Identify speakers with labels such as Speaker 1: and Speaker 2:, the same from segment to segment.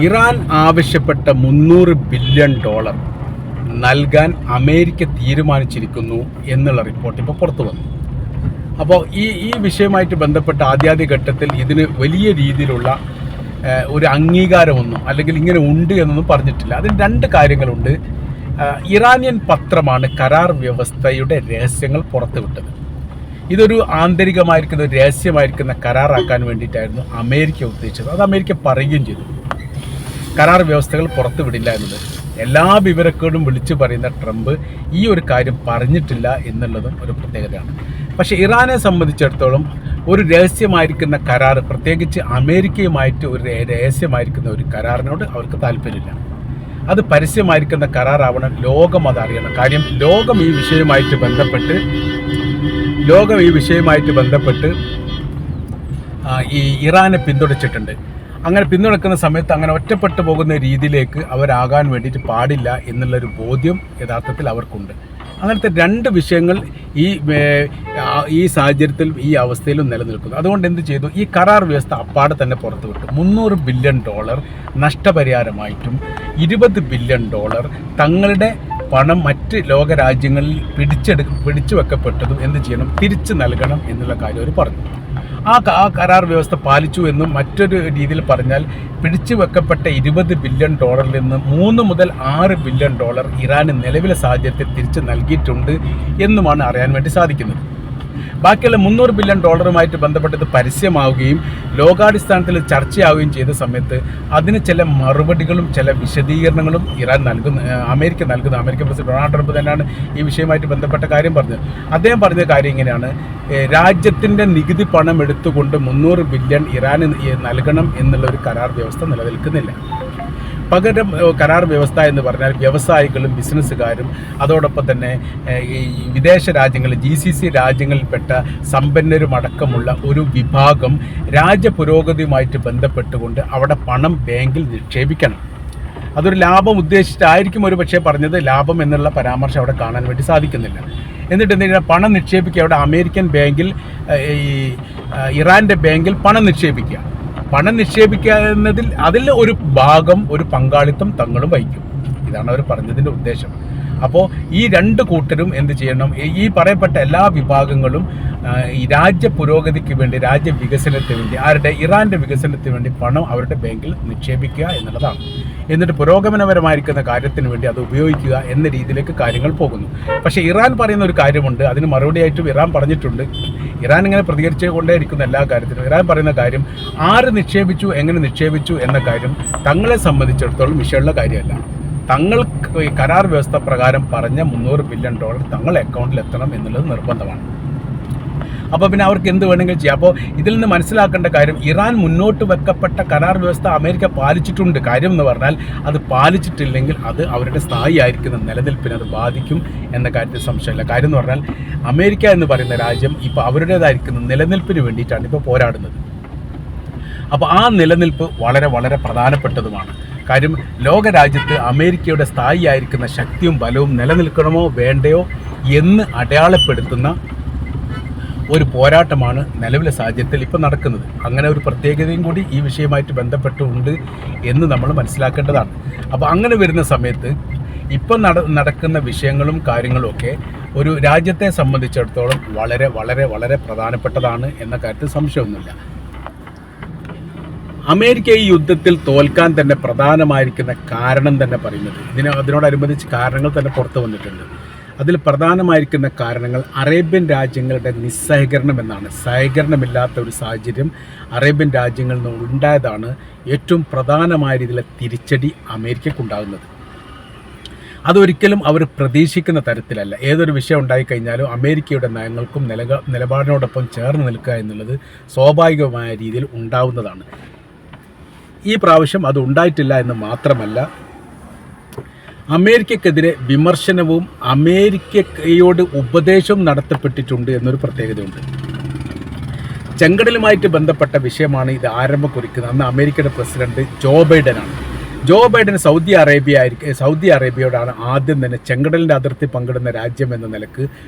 Speaker 1: Iran ആവശ്യപ്പെട്ട $300 billion നൽകാൻ America തീരുമാനിച്ചിരിക്കുന്നു എന്നുള്ള റിപ്പോർട്ട് ഇപ്പോൾ പുറത്തു വന്നു. അപ്പോൾ ഈ വിഷയമായിട്ട് ബന്ധപ്പെട്ട ആദ്യാദ്യ ഘട്ടത്തിൽ ഇതിന് വലിയ രീതിയിലുള്ള ഒരു അംഗീകാരമൊന്നും അല്ലെങ്കിൽ ഇങ്ങനെ ഉണ്ട് എന്നൊന്നും പറഞ്ഞിട്ടില്ല. അതിന് രണ്ട് കാര്യങ്ങളുണ്ട്. ഇറാനിയൻ പത്രമാണ് കരാർ വ്യവസ്ഥയുടെ രഹസ്യങ്ങൾ പുറത്തുവിട്ടത്. ഇതൊരു ആന്തരികമായിരിക്കുന്ന ഒരു രഹസ്യമായിരിക്കുന്ന കരാറാക്കാൻ വേണ്ടിയിട്ടായിരുന്നു അമേരിക്ക ഉദ്ദേശിച്ചത്. അത് അമേരിക്ക പറയുകയും ചെയ്തു. കരാർ വ്യവസ്ഥകൾ പുറത്തുവിടില്ല എന്നത് എല്ലാ വിവരക്കേടും വിളിച്ചു പറയുന്ന ട്രംപ് ഈ ഒരു കാര്യം പറഞ്ഞിട്ടില്ല എന്നുള്ളതും ഒരു പ്രത്യേകതയാണ്. പക്ഷേ ഇറാനെ സംബന്ധിച്ചിടത്തോളം ഒരു രഹസ്യമായിരിക്കുന്ന കരാർ, പ്രത്യേകിച്ച് അമേരിക്കയുമായിട്ട് ഒരു രഹസ്യമായിരിക്കുന്ന ഒരു കരാറിനോട് അവർക്ക് താല്പര്യമില്ല. അത് പരസ്യമായിരിക്കുന്ന കരാറാവണം, ലോകം അതറിയണം. കാര്യം ലോകം ഈ വിഷയമായിട്ട് ബന്ധപ്പെട്ട് ഈ ഇറാനെ പിന്തുണച്ചിട്ടുണ്ട്. അങ്ങനെ പിന്തുണക്കുന്ന സമയത്ത് അങ്ങനെ ഒറ്റപ്പെട്ടു പോകുന്ന രീതിയിലേക്ക് അവരാകാൻ വേണ്ടിയിട്ട് പാടില്ല എന്നുള്ളൊരു ബോധ്യം യഥാർത്ഥത്തിൽ അവർക്കുണ്ട്. അങ്ങനത്തെ രണ്ട് വിഷയങ്ങൾ ഈ സാഹചര്യത്തിൽ ഈ അവസ്ഥയിലും നിലനിൽക്കുന്നു. അതുകൊണ്ട് എന്ത് ചെയ്തു, ഈ കരാർ വ്യവസ്ഥ അപ്പാടെ തന്നെ പുറത്തുവിട്ടു. $300 ബില്യൺ നഷ്ടപരിഹാരമായിട്ടും $20 ബില്യൺ തങ്ങളുടെ പണം മറ്റ് ലോകരാജ്യങ്ങളിൽ പിടിച്ചു വെക്കപ്പെട്ടതും എന്ത് ചെയ്യണം, തിരിച്ചു നൽകണം എന്നുള്ള കാര്യം അവർ പറഞ്ഞു. ആ കരാർ വ്യവസ്ഥ പാലിച്ചു എന്നും മറ്റൊരു രീതിയിൽ പറഞ്ഞാൽ പിടിച്ചു വെക്കപ്പെട്ട $20 ബില്യൺ നിന്ന് $3 മുതൽ $6 ബില്യൺ ഇറാന് നിലവിലെ സാഹചര്യത്തിൽ തിരിച്ചു നൽകിയിട്ടുണ്ട് എന്നുമാണ് അറിയാൻ വേണ്ടി സാധിക്കുന്നത്. ബാക്കിയുള്ള $300 ബില്യൺ ബന്ധപ്പെട്ടത് പരസ്യമാവുകയും ലോകാടിസ്ഥാനത്തിൽ ചർച്ചയാവുകയും ചെയ്ത സമയത്ത് അതിന് ചില മറുപടികളും ചില വിശദീകരണങ്ങളും അമേരിക്ക പ്രസിഡന്റ് ഡൊണാൾഡ് ട്രംപ് തന്നെയാണ് ഈ വിഷയമായിട്ട് ബന്ധപ്പെട്ട കാര്യം പറഞ്ഞത്. അദ്ദേഹം പറഞ്ഞ കാര്യം ഇങ്ങനെയാണ്: രാജ്യത്തിൻ്റെ നികുതി പണം എടുത്തുകൊണ്ട് $300 ബില്യൺ ഇറാന് നൽകണം എന്നുള്ള ഒരു കരാർ വ്യവസ്ഥ നിലനിൽക്കുന്നില്ല. പകരം കരാർ വ്യവസ്ഥ എന്ന് പറഞ്ഞാൽ വ്യവസായികളും ബിസിനസ്സുകാരും അതോടൊപ്പം തന്നെ ഈ വിദേശ രാജ്യങ്ങൾ GCC രാജ്യങ്ങളിൽപ്പെട്ട സമ്പന്നരുമടക്കമുള്ള ഒരു വിഭാഗം രാജ്യപുരോഗതിയുമായിട്ട് ബന്ധപ്പെട്ടുകൊണ്ട് അവിടെ പണം ബാങ്കിൽ നിക്ഷേപിക്കണം. അതൊരു ലാഭം ഉദ്ദേശിച്ചിട്ടായിരിക്കും ഒരു പക്ഷേ പറഞ്ഞത്. ലാഭം എന്നുള്ള പരാമർശം അവിടെ കാണാൻ വേണ്ടി സാധിക്കുന്നില്ല. എന്നിട്ട് എന്തെങ്കിലും പണം നിക്ഷേപിക്കുക, അവിടെ അമേരിക്കൻ ബാങ്കിൽ ഇറാൻ്റെ ബാങ്കിൽ പണം നിക്ഷേപിക്കുക എന്നതിൽ അതിൽ ഒരു ഭാഗം, ഒരു പങ്കാളിത്തം തങ്ങളും വഹിക്കും. ഇതാണ് അവർ പറഞ്ഞതിൻ്റെ ഉദ്ദേശം. അപ്പോൾ ഈ രണ്ട് കൂട്ടരും എന്ത് ചെയ്യണം, ഈ പറയപ്പെട്ട എല്ലാ വിഭാഗങ്ങളും ഈ രാജ്യ പുരോഗതിക്ക് വേണ്ടി, രാജ്യ വികസനത്തിന് വേണ്ടി, ഇറാൻ്റെ വികസനത്തിന് വേണ്ടി പണം അവരുടെ ബാങ്കിൽ നിക്ഷേപിക്കുക എന്നുള്ളതാണ്. എന്നിട്ട് പുരോഗമനപരമായിരിക്കുന്ന കാര്യത്തിന് വേണ്ടി അത് ഉപയോഗിക്കുക എന്ന രീതിയിലേക്ക് കാര്യങ്ങൾ പോകുന്നു. പക്ഷേ ഇറാൻ പറയുന്ന ഒരു കാര്യമുണ്ട്. അതിന് മറുപടിയായിട്ടും ഇറാൻ പറഞ്ഞിട്ടുണ്ട്. ഇറാൻ ഇങ്ങനെ പ്രതികരിച്ചു കൊണ്ടേയിരിക്കുന്ന എല്ലാ കാര്യത്തിലും ഇറാൻ പറയുന്ന കാര്യം, ആര് നിക്ഷേപിച്ചു, എങ്ങനെ നിക്ഷേപിച്ചു എന്ന കാര്യം തങ്ങളെ സംബന്ധിച്ചിടത്തോളം വിഷയമുള്ള കാര്യമല്ല. തങ്ങൾക്ക് കരാർ വ്യവസ്ഥ പ്രകാരം പറഞ്ഞ $300 ബില്യൺ തങ്ങളുടെ അക്കൗണ്ടിൽ എത്തണം എന്നുള്ളത് നിർബന്ധമാണ്. അപ്പോൾ പിന്നെ അവർക്ക് എന്ത് വേണമെങ്കിലും ചെയ്യാം. അപ്പോൾ ഇതിൽ നിന്ന് മനസ്സിലാക്കേണ്ട കാര്യം, ഇറാൻ മുന്നോട്ട് വെക്കപ്പെട്ട കരാർ വ്യവസ്ഥ അമേരിക്ക പാലിച്ചിട്ടുണ്ട്. കാര്യം എന്ന് പറഞ്ഞാൽ അത് പാലിച്ചിട്ടില്ലെങ്കിൽ അത് അവരുടെ സ്ഥായി ആയിരിക്കുന്ന നിലനിൽപ്പിനെ അത് ബാധിക്കും എന്ന കാര്യത്തിൽ സംശയമില്ല. കാര്യം എന്ന് പറഞ്ഞാൽ അമേരിക്ക എന്ന് പറയുന്ന രാജ്യം ഇപ്പോൾ അവരുടേതായിരിക്കുന്ന നിലനിൽപ്പിന് വേണ്ടിയിട്ടാണ് ഇപ്പോൾ പോരാടുന്നത്. അപ്പോൾ ആ നിലനിൽപ്പ് വളരെ വളരെ പ്രധാനപ്പെട്ടതുമാണ്. കാര്യം ലോകരാജ്യത്ത് അമേരിക്കയുടെ സ്ഥായി ആയിരിക്കുന്ന ശക്തിയും ബലവും നിലനിൽക്കണമോ വേണ്ടയോ എന്ന് അടയാളപ്പെടുത്തുന്ന ഒരു പോരാട്ടമാണ് നിലവിലെ സാഹചര്യത്തിൽ ഇപ്പോൾ നടക്കുന്നത്. അങ്ങനെ ഒരു പ്രത്യേകതയും കൂടി ഈ വിഷയമായിട്ട് ബന്ധപ്പെട്ടുണ്ട് എന്ന് നമ്മൾ മനസ്സിലാക്കേണ്ടതാണ്. അപ്പോൾ അങ്ങനെ വരുന്ന സമയത്ത് ഇപ്പം നടക്കുന്ന വിഷയങ്ങളും കാര്യങ്ങളും ഒക്കെ ഒരു രാജ്യത്തെ സംബന്ധിച്ചിടത്തോളം വളരെ വളരെ വളരെ പ്രധാനപ്പെട്ടതാണ് എന്ന കാര്യത്തിൽ സംശയമൊന്നുമില്ല. അമേരിക്ക ഈ യുദ്ധത്തിൽ തോൽക്കാൻ തന്നെ പ്രധാനമായിരിക്കുന്ന കാരണം തന്നെ പറയുന്നത്, അതിനോടനുബന്ധിച്ച് കാരണങ്ങൾ തന്നെ പുറത്തു വന്നിട്ടുണ്ട്. അതിൽ പ്രധാനമായിരിക്കുന്ന കാരണങ്ങൾ അറേബ്യൻ രാജ്യങ്ങളുടെ നിസ്സഹകരണം എന്നാണ്. സഹകരണമില്ലാത്ത ഒരു സാഹചര്യം അറേബ്യൻ രാജ്യങ്ങളിൽ നിന്ന് ഉണ്ടായതാണ് ഏറ്റവും പ്രധാനമായ രീതിയിലെ തിരിച്ചടി അമേരിക്കക്കുണ്ടാകുന്നത്. അതൊരിക്കലും അവർ പ്രതീക്ഷിക്കുന്ന തരത്തിലല്ല. ഏതൊരു വിഷയം ഉണ്ടായിക്കഴിഞ്ഞാലും അമേരിക്കയുടെ നയങ്ങൾക്കും നിലപാടിനോടൊപ്പം ചേർന്ന് നിൽക്കുക എന്നുള്ളത് സ്വാഭാവികമായ രീതിയിൽ ഉണ്ടാവുന്നതാണ്. ഈ പ്രാവശ്യം അത് ഉണ്ടായിട്ടില്ല എന്ന് മാത്രമല്ല, അമേരിക്കക്കെതിരെ വിമർശനവും അമേരിക്കയോട് ഉപദേശവും നടത്തപ്പെട്ടിട്ടുണ്ട് എന്നൊരു പ്രത്യേകതയുണ്ട്. ചെങ്കടലുമായിട്ട് ബന്ധപ്പെട്ട വിഷയമാണ് ഇത് ആരംഭം കുറിക്കുന്നത്. അന്ന് അമേരിക്കയുടെ പ്രസിഡന്റ് ജോ ബൈഡൻ സൗദി അറേബ്യയോടാണ് ആദ്യം തന്നെ ചെങ്കടലിൻ്റെ അതിർത്തി പങ്കിടുന്ന രാജ്യം എന്ന നിലക്ക്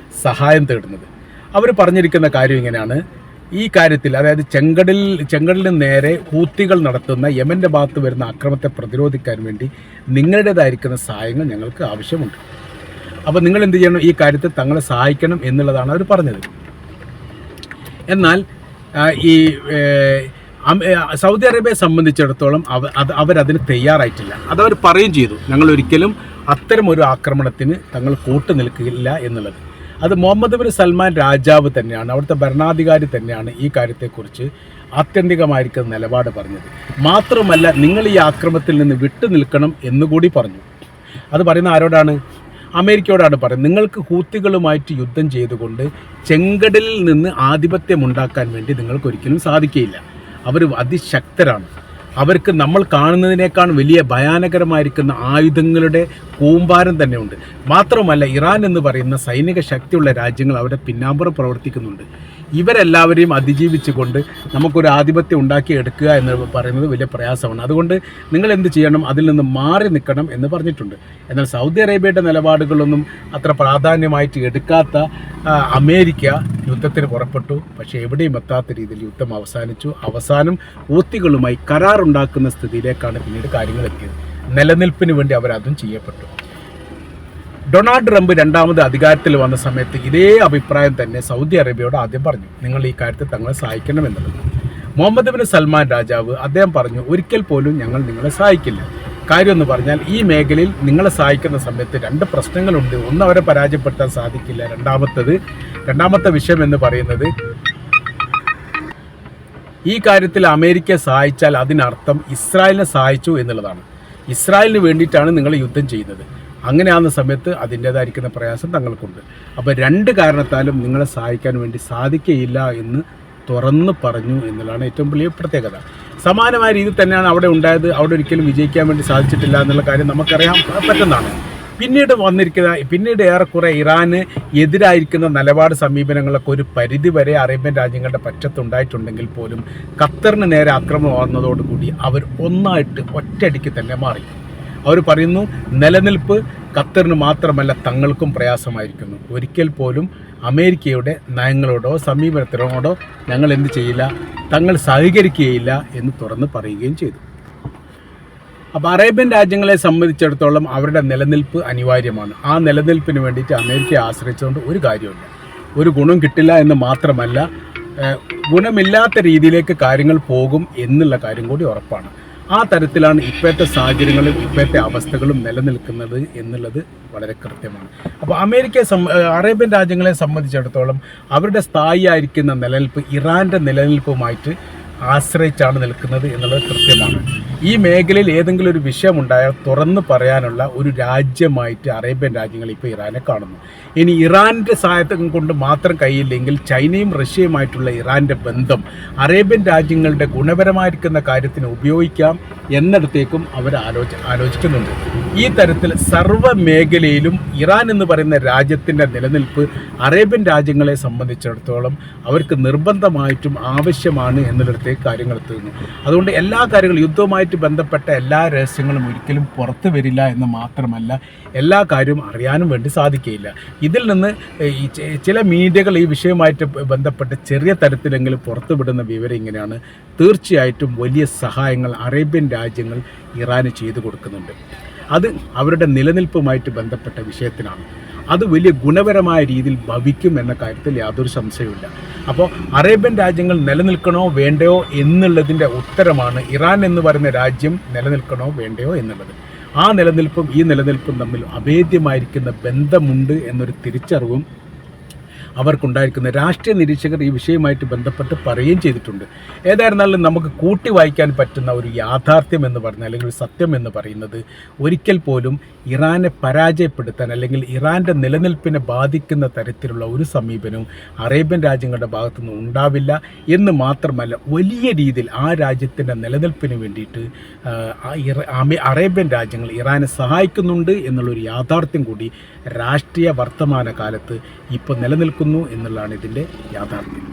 Speaker 1: സഹായം തേടുന്നത്. അവർ പറഞ്ഞിരിക്കുന്ന കാര്യം ഇങ്ങനെയാണ്: ഈ കാര്യത്തിൽ, അതായത് ചെങ്കടലിന് നേരെ ഹൂത്തികൾ നടത്തുന്ന യമൻ്റെ ഭാഗത്ത് വരുന്ന ആക്രമണത്തെ പ്രതിരോധിക്കാൻ വേണ്ടി നിങ്ങളുടേതായിരിക്കുന്ന സഹായങ്ങൾ ഞങ്ങൾക്ക് ആവശ്യമുണ്ട്. അപ്പോൾ നിങ്ങൾ എന്ത് ചെയ്യണം? ഈ കാര്യത്തിൽ തങ്ങളെ സഹായിക്കണം എന്നുള്ളതാണ് അവർ പറഞ്ഞത്. എന്നാൽ ഈ സൗദി അറേബ്യയെ സംബന്ധിച്ചിടത്തോളം അവരതിന് തയ്യാറായിട്ടില്ല. അതവർ പറയുകയും ചെയ്തു, ഞങ്ങൾ ഒരിക്കലും അത്തരം ഒരു ആക്രമണത്തിന് തങ്ങൾ കൂട്ടു നിൽക്കില്ല എന്നുള്ളത്. അത് മുഹമ്മദ് ബിൻ സൽമാൻ രാജാവ് തന്നെയാണ്, അവിടുത്തെ ഭരണാധികാരി തന്നെയാണ് ഈ കാര്യത്തെക്കുറിച്ച് ആത്യന്തികമായിരിക്കുന്ന നിലപാട് പറഞ്ഞത്. മാത്രമല്ല, നിങ്ങൾ ഈ ആക്രമണത്തിൽ നിന്ന് വിട്ടു നിൽക്കണം എന്നുകൂടി പറഞ്ഞു. അത് പറയുന്ന ആരോടാണ്? അമേരിക്കയോടാണ് പറയുന്നത്. നിങ്ങൾക്ക് ഹൂത്തികളുമായിട്ട് യുദ്ധം ചെയ്തുകൊണ്ട് ചെങ്കടലിൽ നിന്ന് ആധിപത്യം ഉണ്ടാക്കാൻ വേണ്ടി നിങ്ങൾക്ക് ഒരിക്കലും സാധിക്കുകയില്ല. അവർ അതിശക്തരാണ്. അവർക്ക് നമ്മൾ കാണുന്നതിനേക്കാൾ വലിയ ഭയാനകരമായിരിക്കുന്ന ആയുധങ്ങളുടെ കൂമ്പാരം തന്നെയുണ്ട്. മാത്രമല്ല, ഇറാൻ എന്ന് പറയുന്ന സൈനിക ശക്തിയുള്ള രാജ്യങ്ങൾ അവിടെ പിന്നാമ്പുറം പ്രവർത്തിക്കുന്നുണ്ട്. ഇവരെല്ലാവരെയും അതിജീവിച്ചുകൊണ്ട് നമുക്കൊരു ആധിപത്യം ഉണ്ടാക്കിയെടുക്കുക എന്ന് പറയുന്നത് വലിയ പ്രയാസമാണ്. അതുകൊണ്ട് നിങ്ങൾ എന്ത് ചെയ്യണം? അതിൽ നിന്ന് മാറി നിൽക്കണം എന്ന് പറഞ്ഞിട്ടുണ്ട്. എന്നാൽ സൗദി അറേബ്യയുടെ നിലപാടുകളൊന്നും അത്ര പ്രാധാന്യമായിട്ട് എടുക്കാത്ത അമേരിക്ക യുദ്ധത്തിന് പുറപ്പെട്ടു. പക്ഷേ എവിടെയും എത്താത്ത രീതിയിൽ യുദ്ധം അവസാനിച്ചു. അവസാനം ഹൂത്തികളുമായി കരാറുണ്ടാക്കുന്ന സ്ഥിതിയിലേക്കാണ് പിന്നീട് കാര്യങ്ങൾ എത്തിയത്. നിലനിൽപ്പിന് വേണ്ടി അവരതും ചെയ്യപ്പെട്ടു. ഡൊണാൾഡ് ട്രംപ് രണ്ടാമത് അധികാരത്തിൽ വന്ന സമയത്ത് ഇതേ അഭിപ്രായം തന്നെ സൗദി അറേബ്യയോട് ആദ്യം പറഞ്ഞു, നിങ്ങൾ ഈ കാര്യത്തിൽ തങ്ങളെ സഹായിക്കണമെന്നുള്ളത്. മുഹമ്മദ് ബിൻ സൽമാൻ രാജാവ് അദ്ദേഹം പറഞ്ഞു, ഒരിക്കൽ പോലും ഞങ്ങൾ നിങ്ങളെ സഹായിക്കില്ല. കാര്യം എന്ന് പറഞ്ഞാൽ, ഈ മേഖലയിൽ നിങ്ങളെ സഹായിക്കുന്ന സമയത്ത് രണ്ട് പ്രശ്നങ്ങളുണ്ട്. ഒന്ന്, അവരെ പരാജയപ്പെടുത്താൻ സാധിക്കില്ല. രണ്ടാമത്തെ വിഷയം എന്ന് പറയുന്നത്, ഈ കാര്യത്തിൽ അമേരിക്കയെ സഹായിച്ചാൽ അതിനർത്ഥം ഇസ്രായേലിനെ സഹായിച്ചു എന്നുള്ളതാണ്. ഇസ്രായേലിന് വേണ്ടിയിട്ടാണ് നിങ്ങൾ യുദ്ധം ചെയ്യുന്നത്. അങ്ങനെയാകുന്ന സമയത്ത് അതിൻ്റേതായിരിക്കുന്ന പ്രയാസം തങ്ങൾക്കുണ്ട്. അപ്പോൾ രണ്ട് കാരണത്താലും നിങ്ങളെ സഹായിക്കാൻ വേണ്ടി സാധിക്കുകയില്ല എന്ന് തുറന്ന് പറഞ്ഞു എന്നുള്ളതാണ് ഏറ്റവും വലിയ പ്രത്യേകത. സമാനമായ രീതിയിൽ തന്നെയാണ് അവിടെ ഉണ്ടായത്. അവിടെ ഒരിക്കലും വിജയിക്കാൻ വേണ്ടി സാധിച്ചിട്ടില്ല എന്നുള്ള കാര്യം നമുക്കറിയാൻ പറ്റുന്നതാണ്. പിന്നീട് ഏറെക്കുറെ ഇറാന് എതിരായിരിക്കുന്ന നിലപാട് സമീപനങ്ങളൊക്കെ ഒരു പരിധി വരെ അറേബ്യൻ രാജ്യങ്ങളുടെ പക്ഷത്തുണ്ടായിട്ടുണ്ടെങ്കിൽ പോലും ഖത്തറിന് നേരെ ആക്രമണം വന്നതോടുകൂടി അവർ ഒന്നായിട്ട് ഒറ്റയടിക്ക് തന്നെ മാറി. അവർ പറയുന്നു, നിലനിൽപ്പ് ഖത്തറിന് മാത്രമല്ല തങ്ങൾക്കും പ്രയാസമായിരിക്കുന്നു. ഒരിക്കൽ പോലും അമേരിക്കയുടെ നയങ്ങളോടോ സമീപനത്തിനോടോ ഞങ്ങൾ എന്ത് ചെയ്യില്ല, തങ്ങൾ സഹകരിക്കുകയില്ല എന്ന് തുറന്ന് പറയുകയും ചെയ്തു. അപ്പോൾ അറേബ്യൻ രാജ്യങ്ങളെ സംബന്ധിച്ചിടത്തോളം അവരുടെ നിലനിൽപ്പ് അനിവാര്യമാണ്. ആ നിലനിൽപ്പിന് വേണ്ടിയിട്ട് അമേരിക്കയെ ആശ്രയിച്ചുകൊണ്ട് ഒരു കാര്യമില്ല. ഒരു ഗുണം കിട്ടില്ല എന്ന് മാത്രമല്ല, ഗുണമില്ലാത്ത രീതിയിലേക്ക് കാര്യങ്ങൾ പോകും എന്നുള്ള കാര്യം കൂടി ഉറപ്പാണ്. ആ തരത്തിലാണ് ഇപ്പോഴത്തെ സാഹചര്യങ്ങളും ഇപ്പോഴത്തെ അവസ്ഥകളും നിലനിൽക്കുന്നത് എന്നുള്ളത് വളരെ കൃത്യമാണ്. അപ്പോൾ അറേബ്യൻ രാജ്യങ്ങളെ സംബന്ധിച്ചിടത്തോളം അവരുടെ സ്ഥായിയായിരിക്കുന്ന നിലനിൽപ്പ് ഇറാൻ്റെ നിലനിൽപ്പുമായിട്ട് ആശ്രയിച്ചാണ് നിൽക്കുന്നത് എന്നുള്ളത് കൃത്യമാണ്. ഈ മേഖലയിൽ ഏതെങ്കിലും ഒരു വിഷയമുണ്ടായാൽ തുറന്നു പറയാനുള്ള ഒരു രാജ്യമായിട്ട് അറേബ്യൻ രാജ്യങ്ങൾ ഇപ്പോൾ ഇറാനെ കാണുന്നു. ഇനി ഇറാൻ്റെ സഹായത്തെ കൊണ്ട് മാത്രം കഴിയില്ലെങ്കിൽ ചൈനയും റഷ്യയുമായിട്ടുള്ള ഇറാൻ്റെ ബന്ധം അറേബ്യൻ രാജ്യങ്ങളുടെ ഗുണപരമായിരിക്കുന്ന കാര്യത്തിന് ഉപയോഗിക്കാം എന്നിടത്തേക്കും അവർ ആലോചിക്കുന്നുണ്ട്. ഈ തരത്തിൽ സർവ്വ മേഖലയിലും ഇറാൻ എന്ന് പറയുന്ന രാജ്യത്തിൻ്റെ നിലനിൽപ്പ് അറേബ്യൻ രാജ്യങ്ങളെ സംബന്ധിച്ചിടത്തോളം അവർക്ക് നിർബന്ധമായിട്ടും ആവശ്യമാണ് എന്നിടത്തേക്ക് കാര്യങ്ങൾ എത്തുന്നു. അതുകൊണ്ട് എല്ലാ കാര്യങ്ങളും, യുദ്ധവുമായിട്ട് ബന്ധപ്പെട്ട എല്ലാ രഹസ്യങ്ങളും ഒരിക്കലും പുറത്തു വരില്ല എന്ന് മാത്രമല്ല, എല്ലാ കാര്യവും അറിയാനും വേണ്ടി സാധിക്കുകയില്ല. ഇതിൽ നിന്ന് ചില മീഡിയകൾ ഈ വിഷയവുമായിട്ട് ബന്ധപ്പെട്ട് ചെറിയ തരത്തിലെങ്കിലും പുറത്തുവിടുന്ന വിവരം ഇങ്ങനെയാണ്. തീർച്ചയായിട്ടും വലിയ സഹായങ്ങൾ അറേബ്യൻ രാജ്യങ്ങൾ ഇറാന് ചെയ്തു കൊടുക്കുന്നുണ്ട്. അത് അവരുടെ നിലനിൽപ്പുമായിട്ട് ബന്ധപ്പെട്ട വിഷയത്തിനാണ്. അത് വലിയ ഗുണപരമായ രീതിയിൽ ഭവിക്കും എന്ന കാര്യത്തിൽ യാതൊരു സംശയവുമില്ല. അപ്പോൾ അറേബ്യൻ രാജ്യങ്ങൾ നിലനിൽക്കണോ വേണ്ടയോ എന്നുള്ളതിൻ്റെ ഉത്തരമാണ് ഇറാൻ എന്ന് പറയുന്ന രാജ്യം നിലനിൽക്കണോ വേണ്ടയോ എന്നുള്ളത്. ആ നിലനിൽപ്പും ഈ നിലനിൽപ്പും തമ്മിൽ അഭേദ്യമായിരിക്കുന്ന ബന്ധമുണ്ട് എന്നൊരു തിരിച്ചറിവും അവർക്കുണ്ടായിരിക്കുന്ന രാഷ്ട്രീയ നിരീക്ഷകർ ഈ വിഷയവുമായിട്ട് ബന്ധപ്പെട്ട് പറയുകയും ചെയ്തിട്ടുണ്ട്. ഏതായിരുന്നാലും നമുക്ക് കൂട്ടി വായിക്കാൻ പറ്റുന്ന ഒരു യാഥാർത്ഥ്യം എന്ന് പറഞ്ഞാൽ, അല്ലെങ്കിൽ ഒരു സത്യം എന്ന് പറയുന്നത്, ഒരിക്കൽ പോലും ഇറാനെ പരാജയപ്പെടുത്താൻ അല്ലെങ്കിൽ ഇറാൻ്റെ നിലനിൽപ്പിനെ ബാധിക്കുന്ന തരത്തിലുള്ള ഒരു സമീപനവും അറേബ്യൻ രാജ്യങ്ങളുടെ ഭാഗത്തുനിന്ന് ഉണ്ടാവില്ല എന്ന് മാത്രമല്ല, വലിയ രീതിയിൽ ആ രാജ്യത്തിൻ്റെ നിലനിൽപ്പിന് വേണ്ടിയിട്ട് അറേബ്യൻ രാജ്യങ്ങൾ ഇറാനെ സഹായിക്കുന്നുണ്ട് എന്നുള്ളൊരു യാഥാർത്ഥ്യം കൂടി രാഷ്ട്രീയ വർത്തമാന കാലത്ത് ഇപ്പോൾ നിലനിൽക്കുന്നു എന്നുള്ളതാണ് ഇതിൻ്റെ യാഥാർത്ഥ്യം.